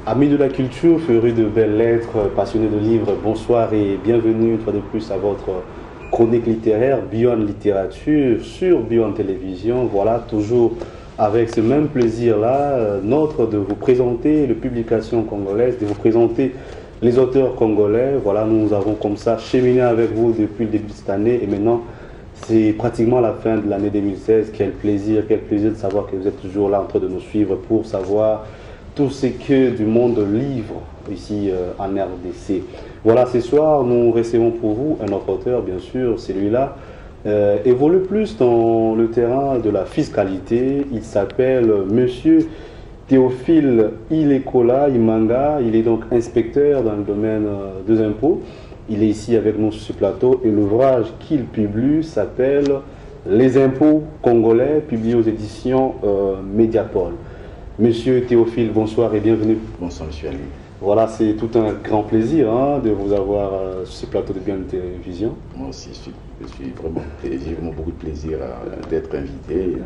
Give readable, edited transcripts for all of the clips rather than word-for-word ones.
Amis de la culture, férus de belles lettres, passionnés de livres, bonsoir et bienvenue une fois de plus à votre chronique littéraire Beyond Littérature sur Beyond Télévision. Voilà, toujours avec ce même plaisir-là, notre de vous présenter les publications congolaises, de vous présenter les auteurs congolais. Voilà, nous avons comme ça cheminé avec vous depuis le début de cette année et maintenant c'est pratiquement la fin de l'année 2016. Quel plaisir de savoir que vous êtes toujours là en train de nous suivre pour savoir tout ce que du monde livre ici en RDC. Voilà, ce soir, nous recevons pour vous un autre auteur, bien sûr, celui-là évolue plus dans le terrain de la fiscalité. Il s'appelle Monsieur Théophile Ilekola Imanga. Il est donc inspecteur dans le domaine des impôts. Il est ici avec nous sur ce plateau et l'ouvrage qu'il publie s'appelle Les impôts congolais, publié aux éditions Mediapol. Monsieur Théophile, bonsoir et bienvenue. Bonsoir, monsieur Ali. Voilà, c'est tout un grand plaisir de vous avoir sur ce plateau de Beyond Télévision. Moi aussi, j'ai vraiment beaucoup de plaisir d'être invité et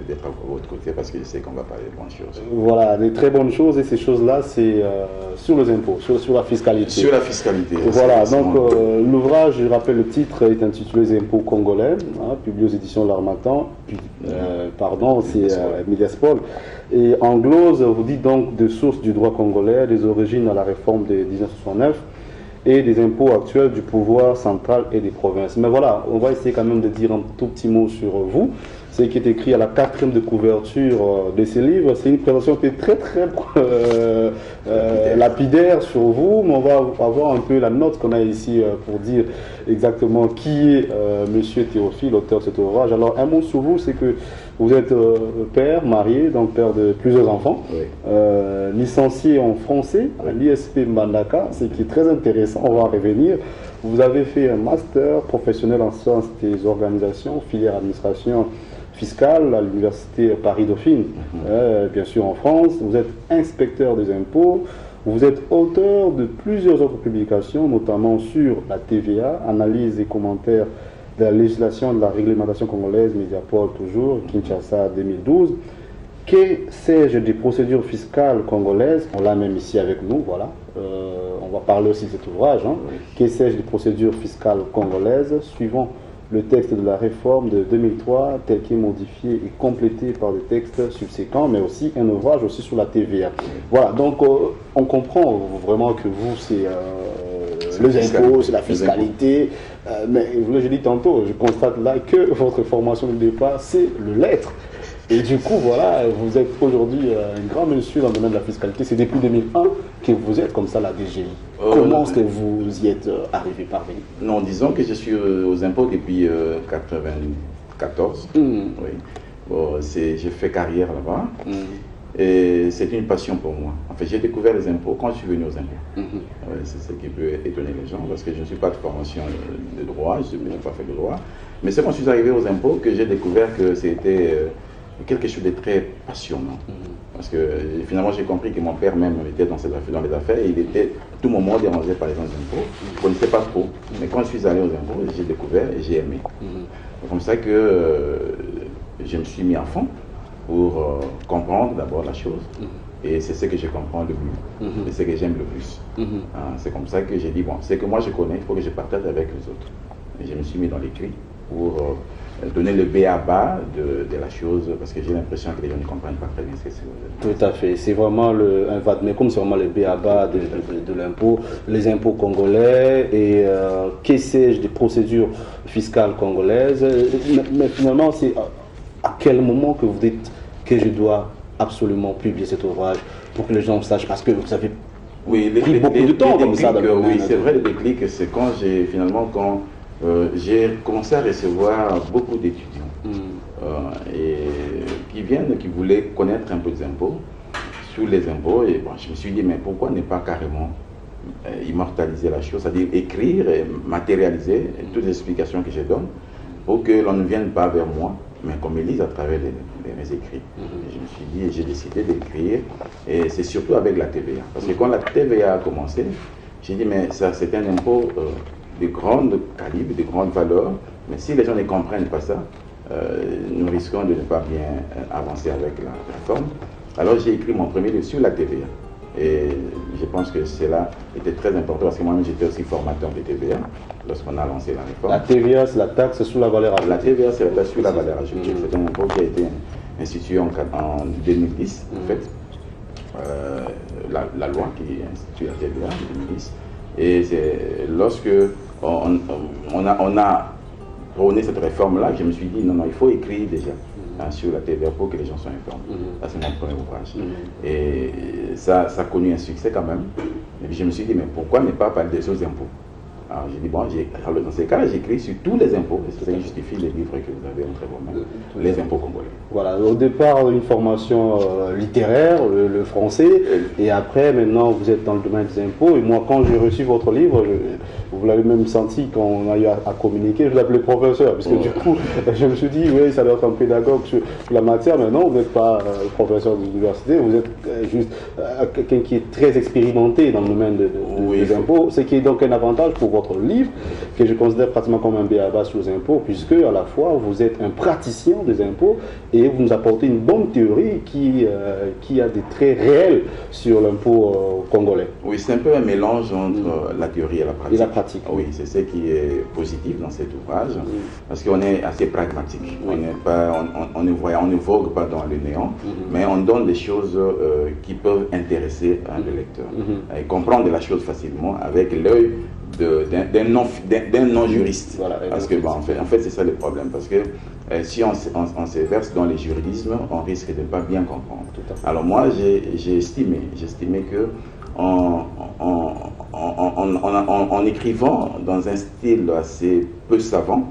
d'être à votre côté parce que je sais qu'on va parler de bonnes choses. Voilà, des très bonnes choses et ces choses-là, c'est sur les impôts, sur la fiscalité. Sur la fiscalité. Voilà, donc l'ouvrage, je rappelle le titre, est intitulé Les impôts congolais, publié aux éditions L'Harmattan, c'est Mediapol. Et en glose, vous dites donc de sources du droit congolais, des origines à la réforme de 1969 et des impôts actuels du pouvoir central et des provinces. Mais voilà, on va essayer quand même de dire un tout petit mot sur vous. Ce qui est écrit à la 4e de couverture de ces livres, c'est une présentation qui est très lapidaire sur vous, mais on va avoir un peu la note qu'on a ici pour dire exactement qui est Monsieur Théophile, auteur de cet ouvrage. Alors un mot sur vous, c'est que vous êtes père, marié, donc père de plusieurs enfants, oui. Licencié en français à l'ISP Mbandaka, ce qui est très intéressant, on va en revenir. Vous avez fait un master professionnel en sciences des organisations, filière administration fiscale à l'université Paris-Dauphine, bien sûr en France. Vous êtes inspecteur des impôts, vous êtes auteur de plusieurs autres publications, notamment sur la TVA, analyse et commentaires de la législation de la réglementation congolaise, Mediapol toujours, Kinshasa 2012. Que sais-je des procédures fiscales congolaises? On l'a même ici avec nous, voilà. On va parler aussi de cet ouvrage. Oui. Que sais-je des procédures fiscales congolaises suivant le texte de la réforme de 2003 tel qu'il est modifié et complété par des textes subséquents, mais aussi un ouvrage aussi sur la TVA. Voilà, donc on comprend vraiment que vous, c'est les impôts, c'est la fiscalité, mais je l'ai dit tantôt, je constate là que votre formation de départ, c'est le lettre. Et du coup, voilà, vous êtes aujourd'hui un grand monsieur dans le domaine de la fiscalité. C'est depuis 2001 que vous êt comme ça la DGI. Comment est-ce que vous y êtes parvenu? Non, disons que je suis aux impôts depuis 1994. Oui. Bon, j'ai fait carrière là-bas. Et c'est une passion pour moi. En fait, j'ai découvert les impôts quand je suis venu aux impôts. C'est ce qui peut étonner les gens parce que je ne suis pas de formation de droit, je n'ai pas fait de droit. Mais c'est quand je suis arrivé aux impôts que j'ai découvert que c'était quelque chose de très passionnant. Parce que finalement, j'ai compris que mon père même était dans les affaires et il était à tout moment dérangé par les impôts. Je ne connaissais pas trop. Mais quand je suis allé aux impôts, j'ai découvert et j'ai aimé. C'est comme ça que je me suis mis à fond pour comprendre d'abord la chose. Et c'est ce que je comprends le mieux. C'est ce que j'aime le plus. C'est comme ça que j'ai dit, bon, c'est que moi je connais, il faut que je partage avec les autres. Et je me suis mis dans l'écrit pour donner le b.a.-ba de la chose, parce que j'ai l'impression que les gens ne comprennent pas très bien ce que c'est. Tout à fait, c'est vraiment un vademecum, c'est vraiment le b.a.-ba de l'impôt, les impôts congolais et que sais-je des procédures fiscales congolaises. Mais finalement, c'est à quel moment que vous dites que je dois absolument publier cet ouvrage pour que les gens sachent, parce que vous savez, pris beaucoup de temps comme ça. Oui, c'est vrai, le déclic, c'est quand j'ai commencé à recevoir beaucoup d'étudiants qui voulaient connaître un peu des impôts, sur les impôts, et bon, je me suis dit, mais pourquoi ne pas carrément immortaliser la chose, c'est-à-dire écrire et matérialiser toutes les explications que je donne pour que l'on ne vienne pas vers moi, mais qu'on me lise à travers mes écrits. Et je me suis dit, j'ai décidé d'écrire, et c'est surtout avec la TVA. Parce que quand la TVA a commencé, j'ai dit, mais ça, c'est un impôt de grande calibre, de grande valeur, mais si les gens ne comprennent pas ça, nous risquons de ne pas bien avancer avec la réforme. Alors j'ai écrit mon premier livre sur la TVA. Et je pense que cela était très important parce que moi-même j'étais aussi formateur de TVA lorsqu'on a lancé la réforme. La TVA, c'est la taxe sur la valeur ajoutée. La TVA, c'est la taxe sur la valeur ajoutée. C'est un impôt qui a été institué en 2010, en fait. La loi qui institue la TVA en 2010. Et c'est lorsque on a prôné cette réforme-là que je me suis dit, non, il faut écrire déjà sur la TVA pour que les gens soient informés. Ça, c'est mon premier ouvrage. Et ça a connu un succès quand même. Et puis je me suis dit, mais pourquoi ne pas parler des autres impôts? Alors j'ai dit, bon, dans ces cas-là, j'écris sur tous les impôts, et c'est ça qui justifie les livres que vous avez entre vos mains, les impôts congolais. Voilà, au départ, une formation littéraire, le français, et après, maintenant, vous êtes dans le domaine des impôts, et moi, quand j'ai reçu votre livre, vous l'avez même senti quand on a eu à communiquer, je l'appelais professeur, parce que du coup, je me suis dit, oui, ça doit être un pédagogue sur la matière, mais non, vous n'êtes pas professeur d'université, vous êtes juste quelqu'un qui est très expérimenté dans le domaine des impôts, ce qui est donc un avantage pour votre livre, que je considère pratiquement comme un b.a.-ba sur les impôts, puisque à la fois vous êtes un praticien des impôts et vous nous apportez une bonne théorie qui a des traits réels sur l'impôt congolais. Oui, c'est un peu un mélange entre la théorie et la pratique. Et la pratique. Oui, c'est ce qui est positif dans cet ouvrage, parce qu'on est assez pragmatique. On ne vogue pas dans le néant, mais on donne des choses qui peuvent intéresser le lecteur. Et comprendre la chose facilement avec l'œil d'un non-juriste. Voilà, parce que, bon, en fait c'est ça le problème. Parce que si on se verse dans les juridismes, on risque de ne pas bien comprendre. Alors moi, j'ai estimé que en écrivant dans un style assez peu savant,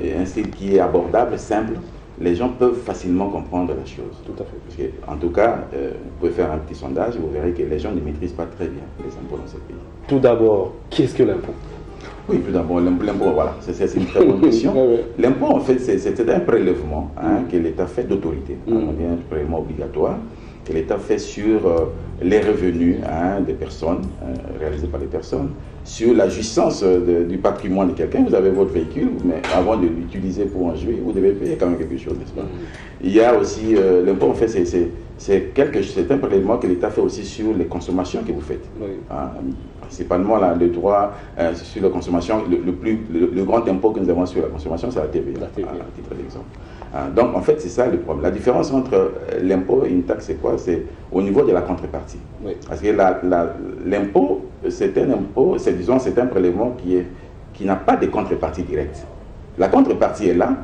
et un style qui est abordable, simple, les gens peuvent facilement comprendre la chose. Tout à fait. Parce que, en tout cas, vous pouvez faire un petit sondage et vous verrez que les gens ne maîtrisent pas très bien les impôts dans ce pays. Tout d'abord, qu'est-ce que l'impôt? Oui, tout d'abord, l'impôt, voilà, c'est une très bonne question. L'impôt, en fait, c'est un prélèvement que l'État fait d'autorité. On vient un prélèvement obligatoire que l'État fait sur les revenus des personnes, réalisés par les personnes, sur la jouissance du patrimoine de quelqu'un. Vous avez votre véhicule, mais avant de l'utiliser pour en jouir, vous devez payer quand même quelque chose, n'est-ce pas? Il y a aussi l'impôt, en fait, c'est un prélèvement que l'État fait aussi sur les consommations que vous faites. Principalement, là, le droit sur la consommation, le grand impôt que nous avons sur la consommation, c'est la TVA, à titre d'exemple. Donc, en fait, c'est ça le problème. La différence entre l'impôt et une taxe, c'est quoi? C'est au niveau de la contrepartie. Parce que l'impôt, c'est un impôt, c'est un prélèvement qui n'a pas de contrepartie directe. La contrepartie est là.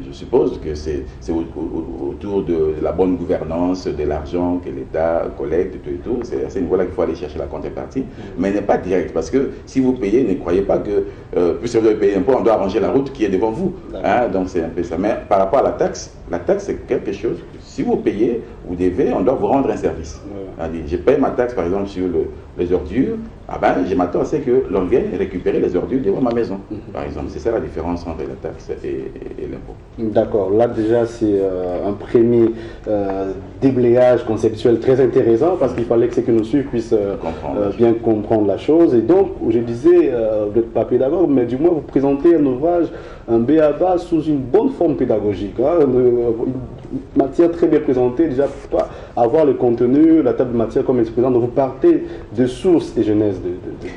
Je suppose que c'est autour de la bonne gouvernance, de l'argent que l'État collecte et tout. C'est à ce niveau-là qu'il faut aller chercher la contrepartie. Mais elle n'est pas directe, parce que si vous payez, ne croyez pas que, puisque vous avez payé un impôt, on doit arranger la route qui est devant vous. Donc c'est un peu ça. Mais par rapport à la taxe c'est quelque chose, si vous payez, vous devez, on doit vous rendre un service. Je paye ma taxe par exemple sur les ordures, je m'attends à ce que l'on vienne récupérer les ordures devant ma maison, par exemple. C'est ça la différence entre la taxe et l'impôt. D'accord, là déjà c'est un premier déblayage conceptuel très intéressant, parce qu'il fallait que ceux qui nous suivent puissent bien comprendre la chose. Et donc, je disais, vous n'êtes pas pédagogue, mais du moins vous présentez un ouvrage, un b.a.-ba sous une bonne forme pédagogique, une matière très bien présentée, déjà pour pas avoir le contenu, la table de matière comme elle se présente. Donc vous partez de sources et genèse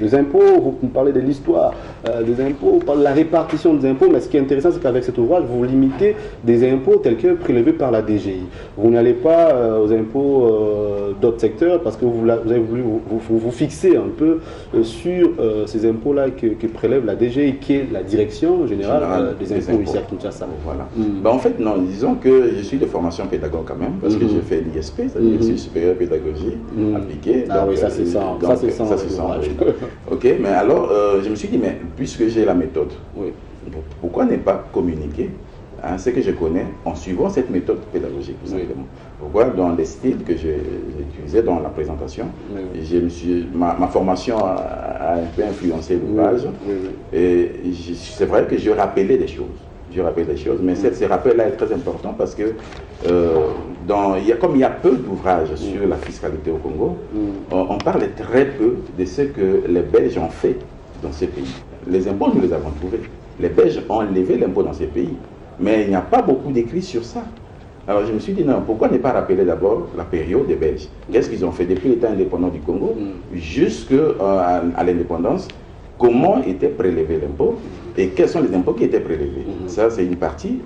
des impôts, vous parlez de l'histoire des impôts, vous parlez de la répartition des impôts, mais ce qui est intéressant, c'est qu'avec cet ouvrage, vous limitez des impôts tels que prélevés par la DGI. Vous n'allez pas aux impôts d'autres secteurs, parce que vous avez voulu vous fixer un peu sur ces impôts-là que prélève la DGI, qui est la Direction Générale des Impôts ici à Kinshasa. Voilà. En fait, non, disons que je suis de formation pédagogue quand même, parce que j'ai fait l'ISP, c'est-à-dire l'Institut supérieur de pédagogie appliquée. Oui, ça c'est ça. Ça c'est ça. Ok, mais alors, je me suis dit, mais puisque j'ai la méthode, pourquoi ne pas communiquer ce que je connais en suivant cette méthode pédagogique, tout simplement. Pourquoi? Dans les styles que j'ai utilisés dans la présentation, ma formation a un peu influencé l'ouvrage. Et c'est vrai que je rappelais des choses. Mais ce rappel-là est très important parce que comme il y a peu d'ouvrages sur la fiscalité au Congo, on parle très peu de ce que les Belges ont fait dans ces pays. Les impôts, nous les avons trouvés. Les Belges ont levé l'impôt dans ces pays. Mais il n'y a pas beaucoup d'écrits sur ça. Alors je me suis dit, non, pourquoi ne pas rappeler d'abord la période des Belges? Qu'est-ce qu'ils ont fait depuis l'État indépendant du Congo jusqu'à l'indépendance? Comment était prélevé l'impôt et quels sont les impôts qui étaient prélevés? Ça, c'est une partie,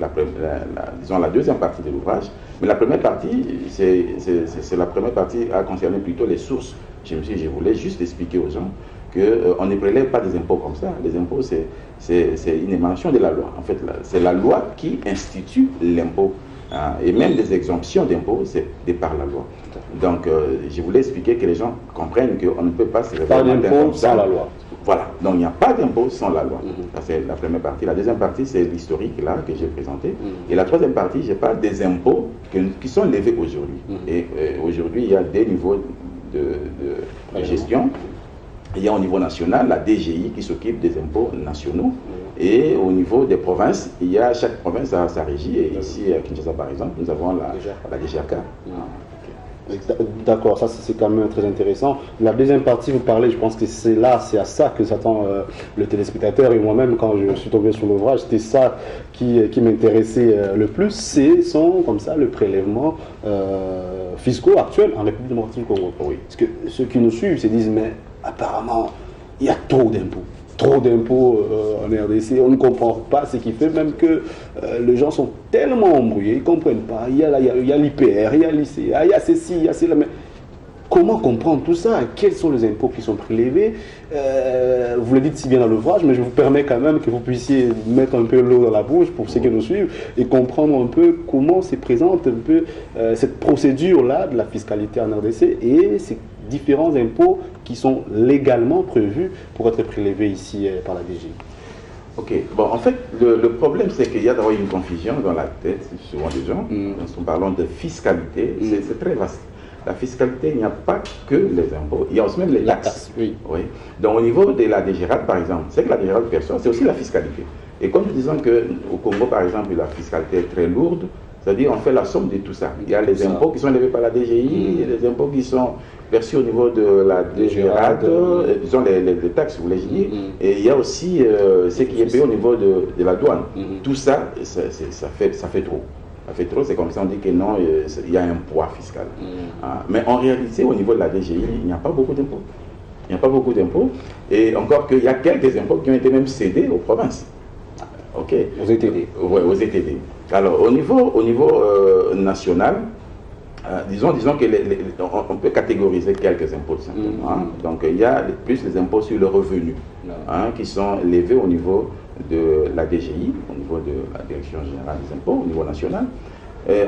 disons la deuxième partie de l'ouvrage. Mais la première partie, c'est la première partie à concerner plutôt les sources. Je voulais juste expliquer aux gens qu'on ne prélève pas des impôts comme ça. Les impôts, c'est une émanation de la loi. En fait, c'est la loi qui institue l'impôt. Et même des exemptions d'impôts, c'est de par la loi. Donc, je voulais expliquer que les gens comprennent qu'on ne peut pas se révéler. Pas d'impôt sans la loi. Voilà, donc il n'y a pas d'impôt sans la loi. Ça, c'est la première partie. La deuxième partie, c'est l'historique là que j'ai présenté. Et la troisième partie, je parle des impôts qui sont levés aujourd'hui. Et aujourd'hui, il y a des niveaux de gestion. Il y a au niveau national la DGI qui s'occupe des impôts nationaux. Et au niveau des provinces, chaque province a sa régie. Et ici, à Kinshasa par exemple, nous avons la DGAK. D'accord, ça c'est quand même très intéressant. La deuxième partie, vous parlez, je pense que c'est à ça que s'attend le téléspectateur et moi-même quand je suis tombé sur l'ouvrage, c'était ça qui m'intéressait le plus, sont comme ça le prélèvement fiscaux actuel en République démocratique du Congo. Oui. Parce que ceux qui nous suivent se disent, mais apparemment, il y a trop d'impôts. Trop d'impôts en RDC, on ne comprend pas ce qui fait même que les gens sont tellement embrouillés, ils ne comprennent pas. Il y a l'IPR, il y a l'ICA, il y a ceci, il y a cela. Mais comment comprendre tout ça? Quels sont les impôts qui sont prélevés? Vous le dites si bien dans l'ouvrage, mais je vous permets quand même que vous puissiez mettre un peu l'eau dans la bouche pour ceux qui nous suivent et comprendre un peu comment se présente un peu cette procédure-là de la fiscalité en RDC et ces différents impôts qui sont légalement prévus pour être prélevés ici par la DG. Ok, bon, en fait, le problème, c'est qu'il y a d'abord une confusion dans la tête, souvent des gens, quand on parle de fiscalité, c'est très vaste. La fiscalité, il n'y a pas que les impôts, il y a aussi même les taxes. Oui. Donc au niveau de la DGRAD, par exemple, c'est que la DGRAD perçoit, c'est aussi la fiscalité. Et comme nous disons qu'au Congo, par exemple, la fiscalité est très lourde, c'est-à-dire on fait la somme de tout ça. Il y a les impôts qui sont levés par la DGI, il y a les impôts qui sont perçus au niveau de la DGRAD, disons les taxes, vous voulez dire, et il y a aussi ce qui est payé au niveau de la douane. Tout ça, ça fait trop. Ça fait trop, c'est comme ça on dit que non, il y a un poids fiscal. Mais en réalité, au niveau de la DGI, il n'y a pas beaucoup d'impôts. Il n'y a pas beaucoup d'impôts, et encore qu'il y a quelques impôts qui ont été même cédés aux provinces. Ok. Aux ETD. Oui, aux ETD. Alors, au niveau national, disons on peut catégoriser quelques impôts simplement. Donc, il y a plus les impôts sur le revenu qui sont levés au niveau de la DGI, au niveau de la Direction Générale des Impôts, au niveau national.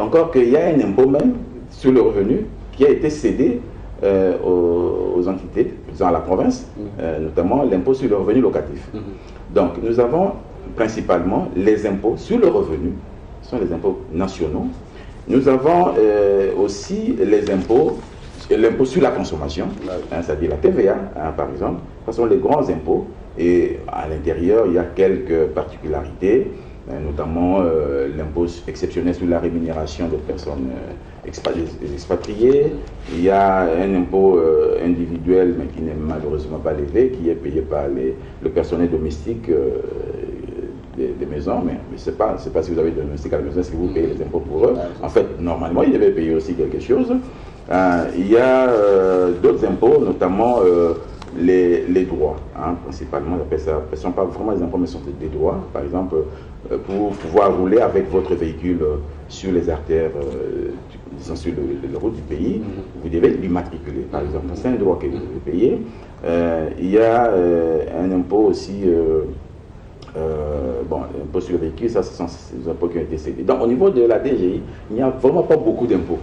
Encore qu'il y a un impôt même sur le revenu qui a été cédé aux entités, disons à la province, notamment l'impôt sur le revenu locatif. Donc, nous avons principalement les impôts sur le revenu, ce sont les impôts nationaux. Nous avons aussi les impôts, l'impôt sur la consommation, c'est-à-dire la TVA, par exemple. Ce sont les grands impôts et à l'intérieur, il y a quelques particularités, notamment l'impôt exceptionnel sur la rémunération des personnes expatriées. Il y a un impôt individuel, mais qui n'est malheureusement pas levé, qui est payé par le personnel domestique des maisons, mais ce n'est pas si vous avez des domestiques à la maison, est-ce que vous payez les impôts pour eux. En fait, normalement, ils devaient payer aussi quelque chose. Il y a d'autres impôts, notamment les droits, principalement, ce ne sont pas vraiment des impôts, mais ce sont des droits. Par exemple, pour pouvoir rouler avec votre véhicule sur les artères, disons sur la route du pays, vous devez l'immatriculer, par exemple. C'est un droit que vous devez payer. Il y a un impôt aussi, l'impôt sur le véhicule, ça, ce sont des impôts qui ont été cédés. Donc, au niveau de la DGI, il n'y a vraiment pas beaucoup d'impôts.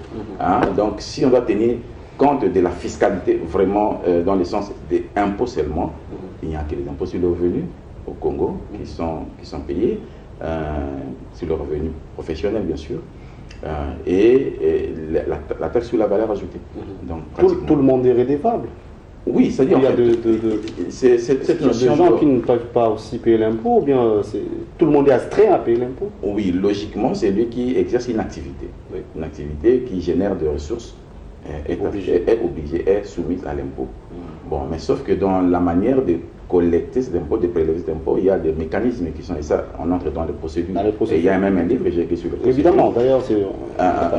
Donc, si on doit tenir compte de la fiscalité vraiment dans le sens des impôts seulement, il n'y a que les impôts sur le revenu au Congo qui sont payés, sur le revenu professionnel bien sûr, et la taxe sur la valeur ajoutée. Donc, tout le monde est redevable. Oui, c'est-à-dire il y a cette notion. Des gens qui ne peuvent pas aussi payer l'impôt, ou bien tout le monde est astreint à payer l'impôt? Oui, logiquement, c'est lui qui exerce une activité qui génère des ressources est soumise à l'impôt. Bon, mais sauf que dans la manière de collecter cet impôt, de prélever cet impôt, il y a des mécanismes qui sont, et ça, on entre dans les procédures. Et il y a même un livre que j'ai écrit sur le procédures. Évidemment, d'ailleurs, c'est...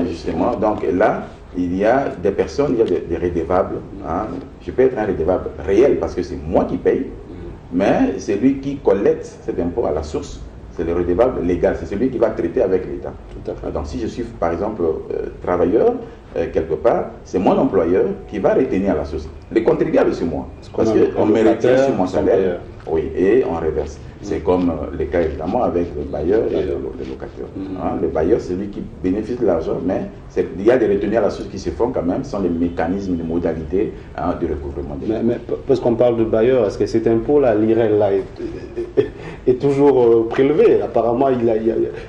justement, donc là, il y a des personnes, il y a des redevables. Hein. Je peux être un redevable réel parce que c'est moi qui paye, mais c'est lui qui collecte cet impôt à la source. C'est le redevable légal, c'est celui qui va traiter avec l'État. Donc si je suis par exemple travailleur, quelque part, c'est mon employeur qui va retenir à la source. Les contribuables, c'est moi. Parce qu'on me retient sur mon salaire, oui, et on reverse. C'est comme les cas évidemment avec le bailleur et le locataire. Hein, le bailleur, c'est lui qui bénéficie de l'argent, mais il y a des retenues à la source qui se font quand même sans les mécanismes, les modalités de recouvrement. Mais parce qu'on parle de bailleur, est-ce que cet impôt-là, l'IRL, là, est toujours prélevé? Apparemment,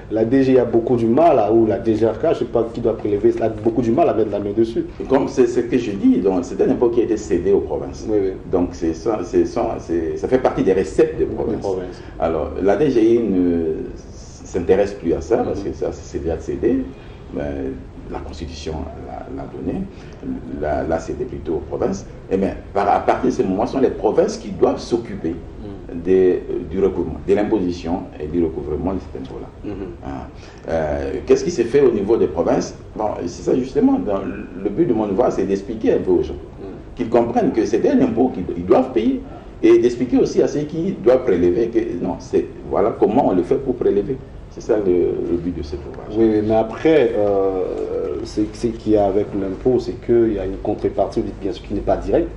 la DG a beaucoup du mal, ou la DGRK, je ne sais pas qui doit prélever, a beaucoup du mal à mettre la main dessus. Et comme c'est ce que je dis, c'est un impôt qui a été cédé aux provinces. Oui, oui. Donc ça fait partie des recettes des provinces. Alors, la DGI ne s'intéresse plus à ça, parce que ça, c'est déjà cédé. La Constitution l'a donné. Là, c'était plutôt aux provinces. Et bien, à partir de ce moment, ce sont les provinces qui doivent s'occuper du recouvrement, de l'imposition et du recouvrement de cet impôt-là. Qu'est-ce qui s'est fait au niveau des provinces? Bon, c'est ça justement, le but de mon devoir, c'est d'expliquer un peu aux gens, qu'ils comprennent que c'est un impôt qu'ils doivent payer, et d'expliquer aussi à ceux qui doivent prélever que non, voilà comment on le fait pour prélever. C'est ça le but de cet ouvrage. Oui, mais après, ce qu'il y a avec l'impôt, c'est qu'il y a une contrepartie, bien sûr, qui n'est pas directe.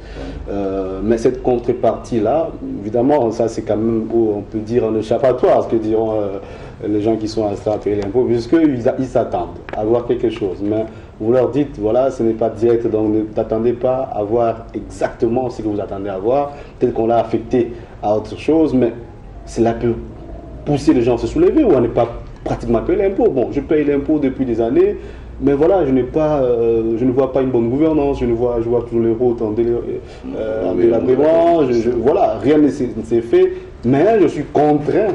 Mais cette contrepartie-là, évidemment, ça c'est quand même, on peut dire, un échappatoire, ce que diront les gens qui sont instants à payer l'impôt, puisqu'ils s'attendent à avoir quelque chose. Mais vous leur dites, voilà, ce n'est pas direct, donc ne t'attendez pas à voir exactement ce que vous attendez à voir. Peut-être qu'on l'a affecté à autre chose, mais cela peut pousser les gens à se soulever ou à ne pas pratiquement payer l'impôt. Bon, je paye l'impôt depuis des années, mais voilà, je ne vois pas une bonne gouvernance, je vois toujours les routes en délabrement, voilà, rien ne s'est fait, mais je suis contraint.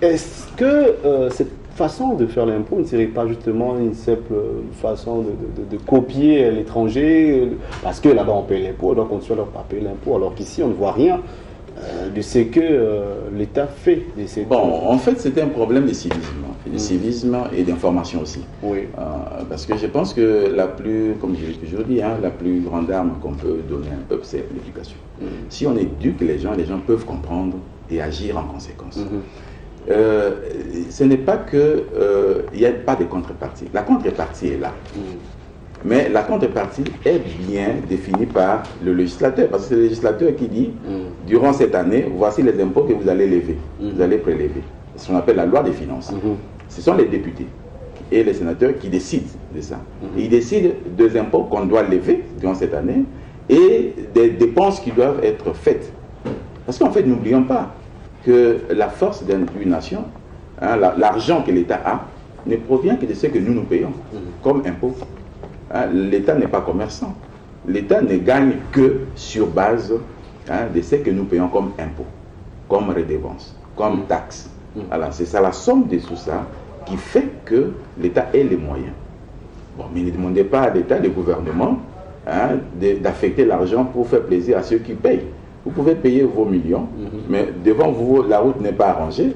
Est-ce que cette façon de faire l'impôt ne serait pas justement une simple façon de copier l'étranger, parce que là-bas on paye l'impôt, donc on ne doit pas payer l'impôt, alors qu'ici on ne voit rien de ce que l'État fait. Bon, en fait, c'était un problème de civisme, et d'information aussi. Oui. Parce que je pense que comme je l'ai toujours dit, la plus grande arme qu'on peut donner à un peuple, c'est l'éducation. Si on éduque les gens peuvent comprendre et agir en conséquence. Ce n'est pas que il n'y a pas de contrepartie. La contrepartie est là. Mais la contrepartie est bien définie par le législateur, parce que c'est le législateur qui dit, durant cette année, voici les impôts que vous allez lever, vous allez prélever. C'est ce qu'on appelle la loi des finances. Ce sont les députés et les sénateurs qui décident de ça. Et ils décident des impôts qu'on doit lever durant cette année et des dépenses qui doivent être faites. Parce qu'en fait, n'oublions pas que la force d'une nation, l'argent que l'État a, ne provient que de ce que nous payons comme impôts. L'État n'est pas commerçant. L'État ne gagne que sur base de ce que nous payons comme impôts, comme redevance, comme taxes. Alors c'est ça la somme de tout ça qui fait que l'État ait les moyens. Bon, mais ne demandez pas à l'État, le gouvernement, d'affecter l'argent pour faire plaisir à ceux qui payent. Vous pouvez payer vos millions, mais devant vous, la route n'est pas arrangée.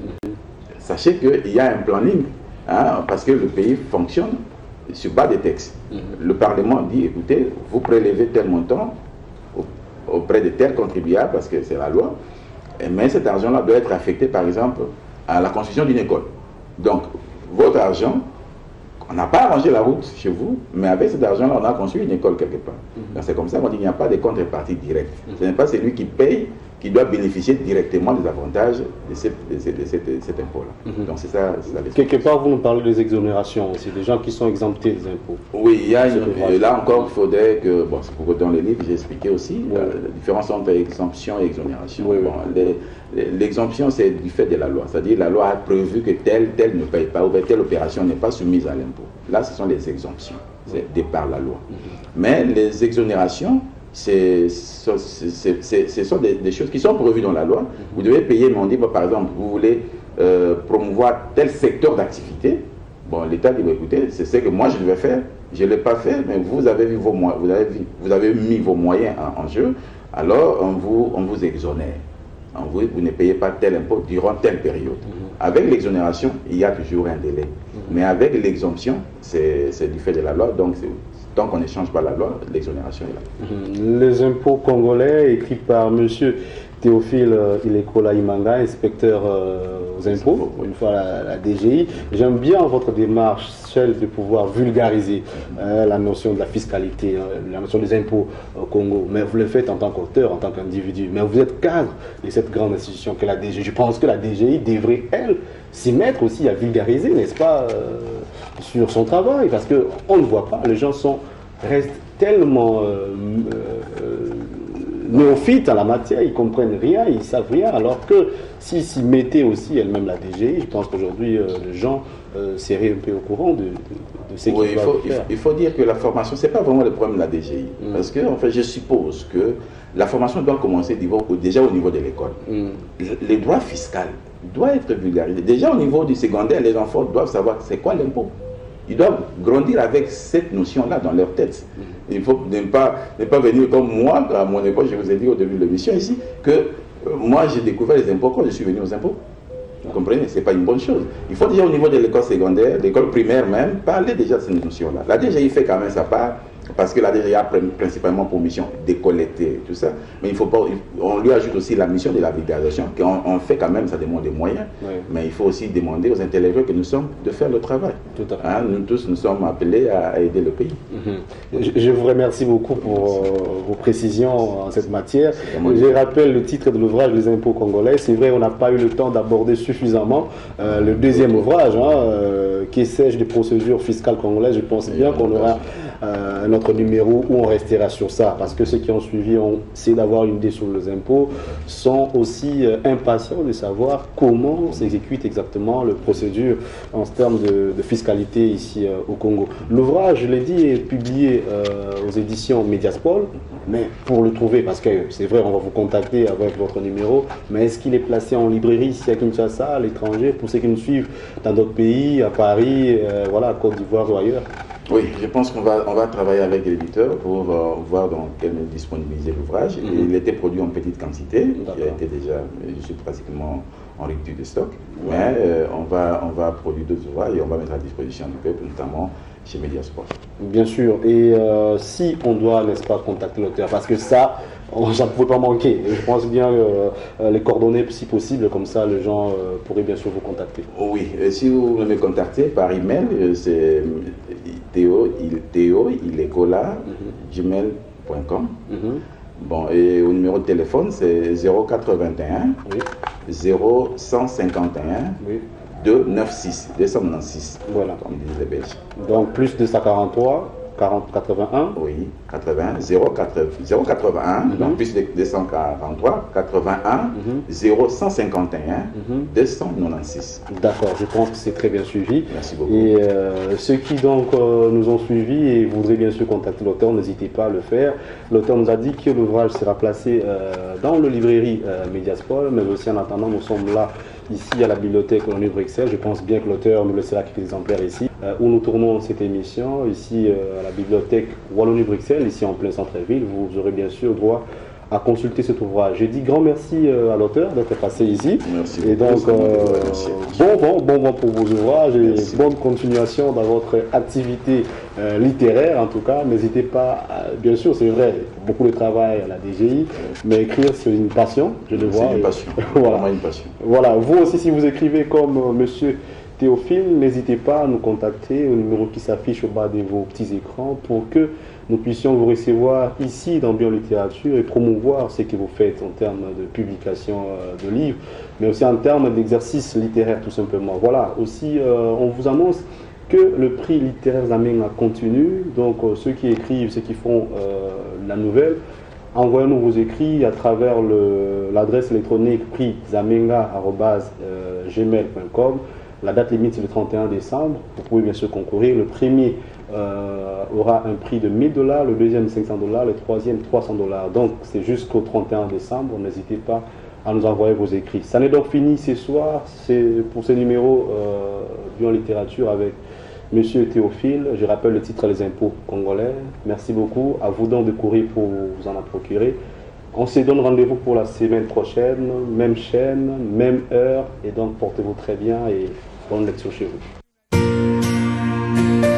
Sachez qu'il y a un planning, parce que le pays fonctionne sur base des textes. Le Parlement dit, écoutez, vous prélevez tel montant auprès de tel contribuable, parce que c'est la loi, mais cet argent-là doit être affecté, par exemple, à la construction d'une école. Donc, votre argent, on n'a pas arrangé la route chez vous, mais avec cet argent-là, on a construit une école quelque part. Donc c'est comme ça qu'on dit qu'il n'y a pas de contrepartie directe. Ce n'est pas celui qui paye qui doit bénéficier directement des avantages de cet impôt-là. Donc c'est ça. Quelque part, vous nous parlez des exonérations aussi, des gens qui sont exemptés des impôts. Oui, il y a là encore, il faudrait que, bon, c'est pour dans les livres, j'ai expliqué aussi, la différence entre exemption et exonération. Bon, l'exemption, c'est du fait de la loi. C'est-à-dire la loi a prévu que tel ne paye pas, ou telle opération n'est pas soumise à l'impôt. Là, ce sont les exemptions, c'est de par la loi. Mais les exonérations, ce sont des choses qui sont prévues dans la loi. Vous devez payer, mais on dit, par exemple, vous voulez promouvoir tel secteur d'activité. Bon, l'État dit, écoutez, c'est ce que moi je devais faire. Je ne l'ai pas fait, mais vous avez vu vos moyens, vous avez mis vos moyens en jeu, alors on vous exonère. Vous ne payez pas tel impôt durant telle période. Avec l'exonération, il y a toujours un délai. Mais avec l'exemption, c'est du fait de la loi, donc tant qu'on ne change pas la loi, l'exonération est là. Les impôts congolais, écrits par M. Théophile Ilekola Imanga, inspecteur aux impôts, une fois la DGI. J'aime bien votre démarche, celle de pouvoir vulgariser la notion de la fiscalité, la notion des impôts au Congo. Mais vous le faites en tant qu'auteur, en tant qu'individu. Mais vous êtes cadre de cette grande institution qu'est la DGI. Je pense que la DGI devrait, elle, s'y mettre aussi à vulgariser, n'est-ce pas, sur son travail. Parce qu'on ne voit pas, les gens restent tellement néophytes en la matière, ils comprennent rien, ils savent rien, alors que s'ils s'y mettaient aussi elle-même la DGI, je pense qu'aujourd'hui les gens seraient un peu au courant de ce qu'ils doivent faire. Il faut dire que la formation, c'est pas vraiment le problème de la DGI, parce que en fait, je suppose que la formation doit commencer déjà au niveau de l'école. Les droits fiscaux doivent être vulgarisés. Déjà au niveau du secondaire, les enfants doivent savoir c'est quoi l'impôt. Ils doivent grandir avec cette notion-là dans leur tête. Il faut ne pas venir comme moi, à mon époque, je vous ai dit au début de l'émission ici, que moi j'ai découvert les impôts quand je suis venu aux impôts. Vous comprenez? Ce n'est pas une bonne chose. Il faut déjà au niveau de l'école secondaire, l'école primaire même, parler déjà de ces notions-là. La DGI fait quand même sa part, parce que la DGI a principalement pour mission de collecter tout ça, mais il faut pas, on lui ajoute aussi la mission de la vulgarisation, qu'on fait quand même, ça demande des moyens, mais il faut aussi demander aux intellectuels que nous sommes de faire le travail. Tout à fait. Nous tous, nous sommes appelés à aider le pays. Je vous remercie beaucoup pour vos précisions en cette matière. Je rappelle le titre de l'ouvrage, Les impôts congolais. C'est vrai, on n'a pas eu le temps d'aborder suffisamment le deuxième ouvrage, qui est Sèche des procédures fiscales congolaises. Je pense bien qu'on aura notre numéro où on restera sur ça, parce que ceux qui ont suivi ont essayé d'avoir une idée sur les impôts, sont aussi impatients de savoir comment s'exécute exactement la procédure en termes de fiscalité ici au Congo. L'ouvrage, je l'ai dit, est publié aux éditions Mediaspol, mais pour le trouver, parce que c'est vrai, on va vous contacter avec votre numéro, mais est-ce qu'il est placé en librairie ici à Kinshasa, à l'étranger, pour ceux qui nous suivent dans d'autres pays, à Paris, voilà, à Côte d'Ivoire ou ailleurs? Oui, je pense qu'on va travailler avec l'éditeur pour voir dans quelle disponibiliser l'ouvrage. Il était produit en petite quantité, il a été déjà, je suis pratiquement en rupture de stock, mais on va produire d'autres ouvrages et on va mettre à disposition du peuple, notamment chez Mediasport. Bien sûr, et si on doit, n'est-ce pas, contacter l'auteur, parce que ça ne pouvait pas manquer. Je pense bien les coordonnées, si possible, comme ça les gens pourraient bien sûr vous contacter. Oui, si vous me contactez par email, c'est théo.ilekola@gmail.com. Bon, et au numéro de téléphone, c'est 081 0151 296. Voilà. Comme disent les Belges. Donc plus 243 81. Oui, 80, 081, donc plus 243, 81, 0151, 296. D'accord, je pense que c'est très bien suivi. Merci beaucoup. Et ceux qui donc nous ont suivis et voudraient bien sûr contacter l'auteur, n'hésitez pas à le faire. L'auteur nous a dit que l'ouvrage sera placé dans la librairie Mediaspol, mais aussi en attendant, nous sommes là ici à la bibliothèque Wallonie-Bruxelles. Je pense bien que l'auteur nous laissera quelques exemplaires ici, où nous tournons cette émission, ici à la bibliothèque Wallonie-Bruxelles, ici en plein centre-ville. Vous aurez bien sûr droit à consulter cet ouvrage. J'ai dit grand merci à l'auteur d'être passé ici. Merci. Et donc, bon vent pour vos ouvrages et bonne continuation dans votre activité littéraire en tout cas. N'hésitez pas, bien sûr, c'est vrai, beaucoup de travail à la DGI, mais écrire c'est une passion, je le vois. C'est une passion, voilà. Vraiment une passion. Voilà, vous aussi si vous écrivez comme monsieur Théophile, n'hésitez pas à nous contacter au numéro qui s'affiche au bas de vos petits écrans pour que nous puissions vous recevoir ici dans Bion Littérature et promouvoir ce que vous faites en termes de publication de livres, mais aussi en termes d'exercice littéraire tout simplement. Voilà, aussi on vous annonce que le prix littéraire Zamenga continue, donc ceux qui écrivent, ceux qui font la nouvelle, envoyez-nous vos écrits à travers l'adresse électronique prixzamenga@gmail.com. La date limite c'est le 31 décembre. Vous pouvez bien sûr concourir. Le premier aura un prix de 1000 $, le deuxième 500 $, le troisième 300 $. Donc c'est jusqu'au 31 décembre. N'hésitez pas à nous envoyer vos écrits. Ça n'est donc fini ce soir. C'est pour ce numéro Bion Littérature avec Monsieur Théophile, je rappelle le titre Les impôts congolais. Merci beaucoup. À vous donc de courir pour vous en procurer. On se donne rendez-vous pour la semaine prochaine, même chaîne, même heure. Et donc portez-vous très bien et bonne lecture chez vous.